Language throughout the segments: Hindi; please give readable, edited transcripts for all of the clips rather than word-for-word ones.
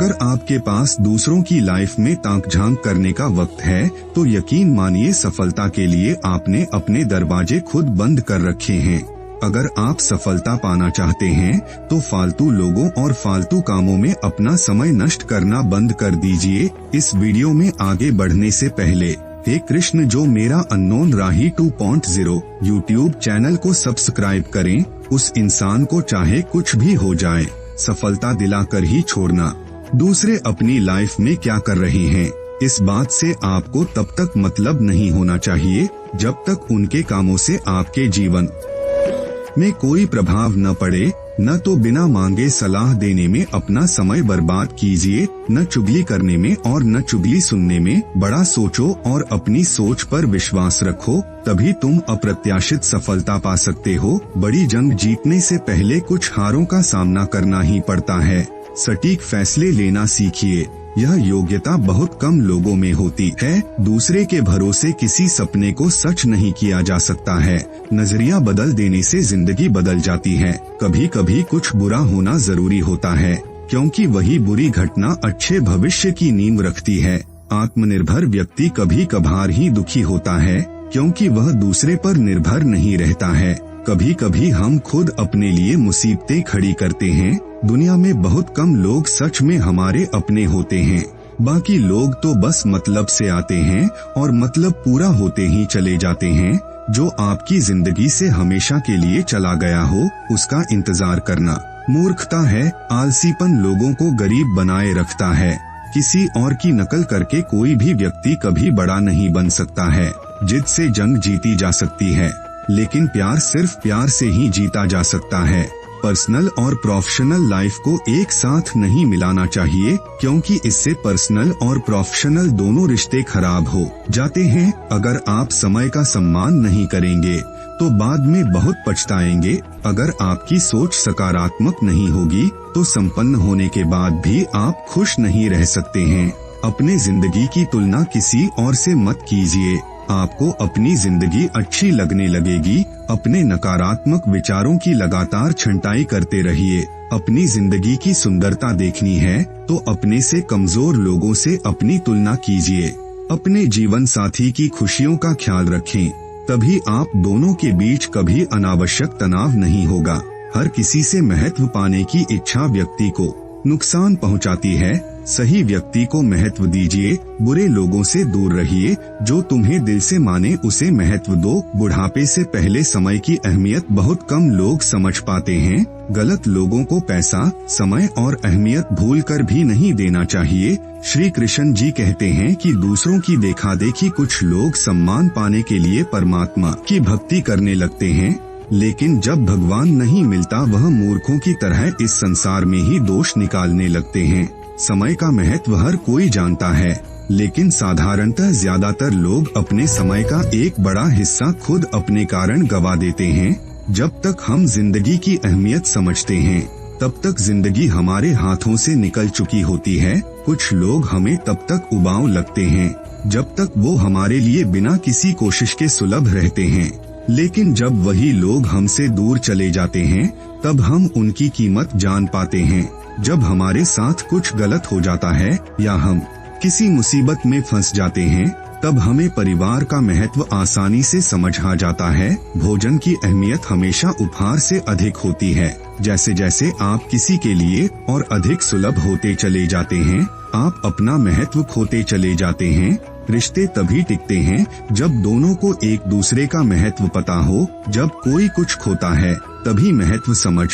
अगर आपके पास दूसरों की लाइफ में ताक झांक करने का वक्त है तो यकीन मानिए सफलता के लिए आपने अपने दरवाजे खुद बंद कर रखे हैं। अगर आप सफलता पाना चाहते हैं तो फालतू लोगों और फालतू कामों में अपना समय नष्ट करना बंद कर दीजिए। इस वीडियो में आगे बढ़ने से पहले हे कृष्ण जो मेरा अननोन राही 2.0 यूट्यूब चैनल को सब्सक्राइब करें। उस इंसान को चाहे कुछ भी हो जाए सफलता दिलाकर ही छोड़ना। दूसरे अपनी लाइफ में क्या कर रहे हैं इस बात से आपको तब तक मतलब नहीं होना चाहिए जब तक उनके कामों से आपके जीवन में कोई प्रभाव न पड़े। न तो बिना मांगे सलाह देने में अपना समय बर्बाद कीजिए, न चुगली करने में और न चुगली सुनने में। बड़ा सोचो और अपनी सोच पर विश्वास रखो, तभी तुम अप्रत्याशित सफलता पा सकते हो। बड़ी जंग जीतने से पहले कुछ हारों का सामना करना ही पड़ता है। सटीक फैसले लेना सीखिए, यह योग्यता बहुत कम लोगों में होती है। दूसरे के भरोसे किसी सपने को सच नहीं किया जा सकता है। नजरिया बदल देने से जिंदगी बदल जाती है। कभी कभी कुछ बुरा होना जरूरी होता है, क्योंकि वही बुरी घटना अच्छे भविष्य की नींव रखती है। आत्मनिर्भर व्यक्ति कभी कभार ही दुखी होता है, क्योंकि वह दूसरे पर निर्भर नहीं रहता है। कभी कभी हम खुद अपने लिए मुसीबतें खड़ी करते हैं। दुनिया में बहुत कम लोग सच में हमारे अपने होते हैं। बाकी लोग तो बस मतलब से आते हैं और मतलब पूरा होते ही चले जाते हैं। जो आपकी जिंदगी से हमेशा के लिए चला गया हो उसका इंतजार करना मूर्खता है। आलसीपन लोगों को गरीब बनाए रखता है। किसी और की नकल करके कोई भी व्यक्ति कभी बड़ा नहीं बन सकता है। जिद से जंग जीती जा सकती है, लेकिन प्यार सिर्फ प्यार से ही जीता जा सकता है। पर्सनल और प्रोफेशनल लाइफ को एक साथ नहीं मिलाना चाहिए, क्योंकि इससे पर्सनल और प्रोफेशनल दोनों रिश्ते खराब हो जाते हैं। अगर आप समय का सम्मान नहीं करेंगे तो बाद में बहुत पछताएंगे। अगर आपकी सोच सकारात्मक नहीं होगी तो संपन्न होने के बाद भी आप खुश नहीं रह सकते हैं। अपने जिंदगी की तुलना किसी और से मत कीजिए, आपको अपनी जिंदगी अच्छी लगने लगेगी। अपने नकारात्मक विचारों की लगातार छंटाई करते रहिए। अपनी जिंदगी की सुंदरता देखनी है तो अपने से कमजोर लोगों से अपनी तुलना कीजिए। अपने जीवन साथी की खुशियों का ख्याल रखें, तभी आप दोनों के बीच कभी अनावश्यक तनाव नहीं होगा। हर किसी से महत्व पाने की इच्छा व्यक्ति को नुकसान पहुंचाती है। सही व्यक्ति को महत्व दीजिए, बुरे लोगों से दूर रहिए। जो तुम्हें दिल से माने उसे महत्व दो। बुढ़ापे से पहले समय की अहमियत बहुत कम लोग समझ पाते हैं। गलत लोगों को पैसा, समय और अहमियत भूलकर भी नहीं देना चाहिए। श्री कृष्ण जी कहते हैं कि दूसरों की देखा देखी कुछ लोग सम्मान पाने के लिए परमात्मा की भक्ति करने लगते हैं, लेकिन जब भगवान नहीं मिलता वह मूर्खों की तरह इस संसार में ही दोष निकालने लगते हैं। समय का महत्व हर कोई जानता है, लेकिन साधारणतः ज्यादातर लोग अपने समय का एक बड़ा हिस्सा खुद अपने कारण गवा देते हैं। जब तक हम जिंदगी की अहमियत समझते हैं तब तक जिंदगी हमारे हाथों से निकल चुकी होती है। कुछ लोग हमें तब तक उबाऊ लगते हैं जब तक वो हमारे लिए बिना किसी कोशिश के सुलभ रहते हैं, लेकिन जब वही लोग हमसे दूर चले जाते हैं तब हम उनकी कीमत जान पाते हैं। जब हमारे साथ कुछ गलत हो जाता है या हम किसी मुसीबत में फंस जाते हैं तब हमें परिवार का महत्व आसानी से समझ आ जाता है। भोजन की अहमियत हमेशा उपहार से अधिक होती है। जैसे जैसे आप किसी के लिए और अधिक सुलभ होते चले जाते हैं, आप अपना महत्व खोते चले जाते हैं। रिश्ते तभी टिकते हैं जब दोनों को एक दूसरे का महत्व पता हो। जब कोई कुछ खोता है तभी महत्व समझ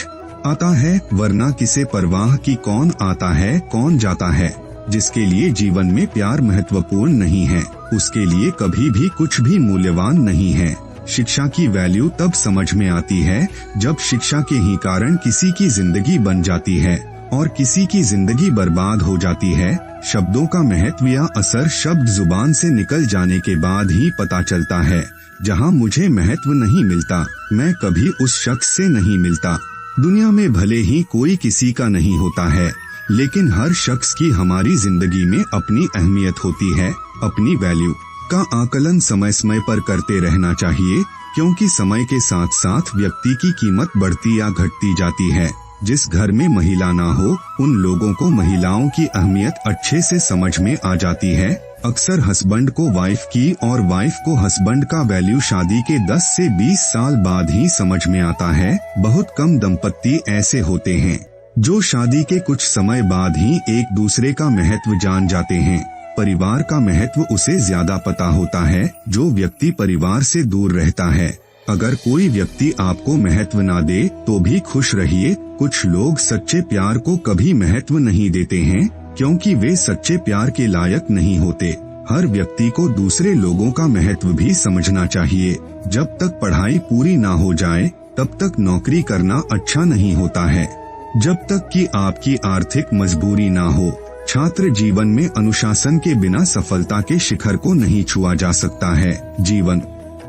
आता है, वरना किसे परवाह की कौन आता है कौन जाता है। जिसके लिए जीवन में प्यार महत्वपूर्ण नहीं है उसके लिए कभी भी कुछ भी मूल्यवान नहीं है। शिक्षा की वैल्यू तब समझ में आती है जब शिक्षा के ही कारण किसी की जिंदगी बन जाती है और किसी की जिंदगी बर्बाद हो जाती है। शब्दों का महत्व या असर शब्द जुबान से निकल जाने के बाद ही पता चलता है। जहाँ मुझे महत्व नहीं मिलता मैं कभी उस शख्स से नहीं मिलता। दुनिया में भले ही कोई किसी का नहीं होता है, लेकिन हर शख्स की हमारी जिंदगी में अपनी अहमियत होती है। अपनी वैल्यू का आकलन समय समय पर करते रहना चाहिए, क्योंकि समय के साथ साथ व्यक्ति की कीमत बढ़ती या घटती जाती है। जिस घर में महिला ना हो उन लोगों को महिलाओं की अहमियत अच्छे से समझ में आ जाती है। अक्सर हस्बैंड को वाइफ की और वाइफ को हस्बैंड का वैल्यू शादी के 10 से 20 साल बाद ही समझ में आता है। बहुत कम दंपत्ति ऐसे होते हैं जो शादी के कुछ समय बाद ही एक दूसरे का महत्व जान जाते हैं। परिवार का महत्व उसे ज्यादा पता होता है जो व्यक्ति परिवार से दूर रहता है। अगर कोई व्यक्ति आपको महत्व ना दे तो भी खुश रहिए। कुछ लोग सच्चे प्यार को कभी महत्व नहीं देते हैं क्योंकि वे सच्चे प्यार के लायक नहीं होते। हर व्यक्ति को दूसरे लोगों का महत्व भी समझना चाहिए। जब तक पढ़ाई पूरी ना हो जाए तब तक नौकरी करना अच्छा नहीं होता है। जब तक कि आपकी आर्थिक मजबूरी ना हो। छात्र जीवन में अनुशासन के बिना सफलता के शिखर को नहीं छुआ जा सकता है। जीवन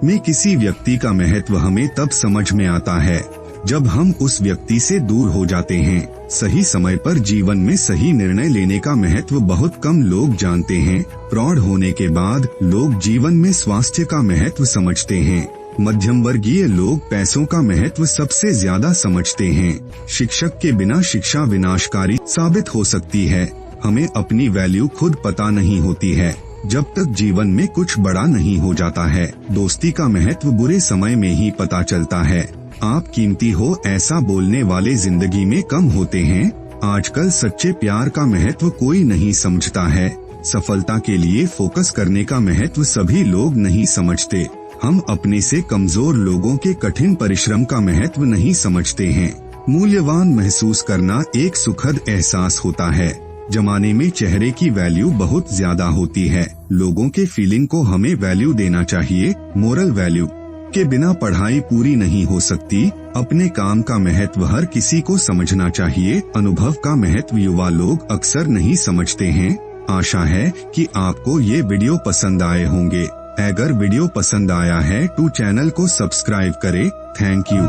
में किसी व्यक्ति का महत्व हमें तब समझ में आता है जब हम उस व्यक्ति से दूर हो जाते हैं। सही समय पर जीवन में सही निर्णय लेने का महत्व बहुत कम लोग जानते हैं। प्रौढ़ होने के बाद लोग जीवन में स्वास्थ्य का महत्व समझते हैं। मध्यम वर्गीय लोग पैसों का महत्व सबसे ज्यादा समझते हैं। शिक्षक के बिना शिक्षा विनाशकारी साबित हो सकती है। हमें अपनी वैल्यू खुद पता नहीं होती है जब तक जीवन में कुछ बड़ा नहीं हो जाता है। दोस्ती का महत्व बुरे समय में ही पता चलता है। आप कीमती हो ऐसा बोलने वाले जिंदगी में कम होते हैं। आजकल सच्चे प्यार का महत्व कोई नहीं समझता है। सफलता के लिए फोकस करने का महत्व सभी लोग नहीं समझते। हम अपने से कमजोर लोगों के कठिन परिश्रम का महत्व नहीं समझते हैं। मूल्यवान महसूस करना एक सुखद एहसास होता है। जमाने में चेहरे की वैल्यू बहुत ज्यादा होती है। लोगों के फीलिंग को हमें वैल्यू देना चाहिए। मोरल वैल्यू के बिना पढ़ाई पूरी नहीं हो सकती। अपने काम का महत्व हर किसी को समझना चाहिए। अनुभव का महत्व युवा लोग अक्सर नहीं समझते हैं। आशा है कि आपको ये वीडियो पसंद आए होंगे। अगर वीडियो पसंद आया है तो चैनल को सब्सक्राइब करें। Thank you.